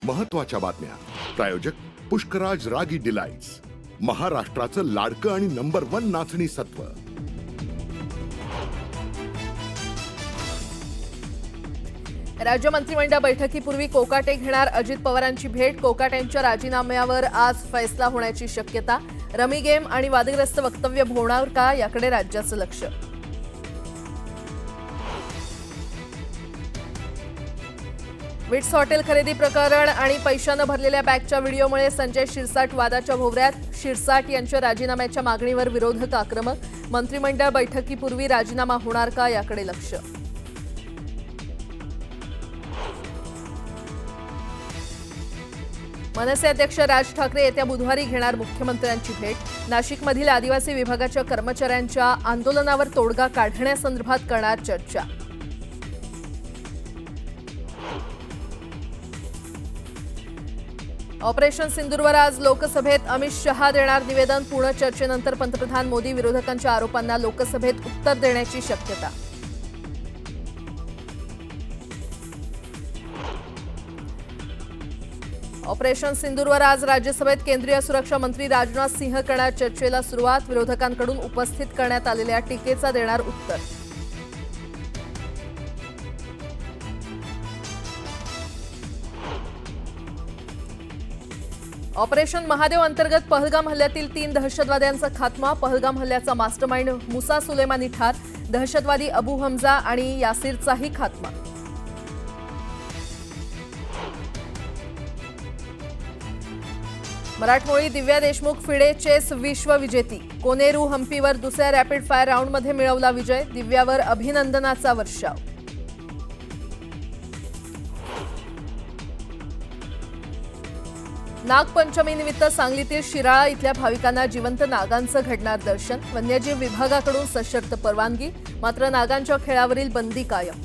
महत्त्वाच्या बातम्या प्रायोजक पुष्कराज रागी डिलाइट्स, महाराष्ट्राचं लाडकं आणि नंबर 1 नाचणी सत्व। राज्य मंत्रिमंडळ बैठकीपूर्वी कोकाटे घेणार अजित पवारांची भेट। कोकाटेंच्या राजीनाम्यावर आज फैसला होण्याची शक्यता। रमी गेम आणि वादग्रस्त वक्तव्य होणार का याकडे राज्याचं लक्ष। विट्स हॉटेल खरेदी प्रकरण आणि पैशानं भरलेल्या बॅगच्या व्हिडिओमुळे संजय शिरसाट वादाच्या भोवऱ्यात। शिरसाट यांच्या राजीनाम्याच्या मागणीवर विरोधक आक्रमक। मंत्रिमंडळ बैठकीपूर्वी राजीनामा होणार का याकडे लक्ष। मनसे अध्यक्ष राज ठाकरे येत्या बुधवारी घेणार मुख्यमंत्र्यांची भेट। नाशिकमधील आदिवासी विभागाच्या कर्मचाऱ्यांच्या आंदोलनावर तोडगा काढण्यासंदर्भात करणार चर्चा। ऑपरेशन सिंदूरवर आज लोकसभेत अमित शहा देणार निवेदन। पूर्ण चर्चेनंतर पंतप्रधान मोदी विरोधकांच्या आरोपांना लोकसभेत उत्तर देण्याची शक्यता। ऑपरेशन सिंदूरवर आज राज्यसभेत केंद्रीय सुरक्षा मंत्री राजनाथ सिंह करणार चर्चेला सुरुवात। विरोधकांकडून उपस्थित करण्यात आलेल्या टीकेचा देणार उत्तर। ऑपरेशन महादेव अंतर्गत पहलगाम हल्ल्यातील 3 दहशतवाद्यांचा खात्मा। पहलगाम हल्ल्याचा मास्टरमाइंड मुसा सुलेमानी ठार। दहशतवादी अबू हमजा आणि यासिरचाही खात्मा। मराठमोळी दिव्या देशमुख फिडे चेस विश्वविजेती। कोनेरू हम्पीवर दुसऱ्या रॅपिड फायर राऊंडमध्ये मिळवला विजय। दिव्यावर अभिनंदनाचा वर्षाव। नागपंचमीनिमित्त सांगलीतील शिराळा इथल्या भाविकांना जिवंत नागांचं घडणार दर्शन। वन्यजीव विभागाकडून सशर्त परवानगी, मात्र नागांच्या खेळावरील बंदी कायम।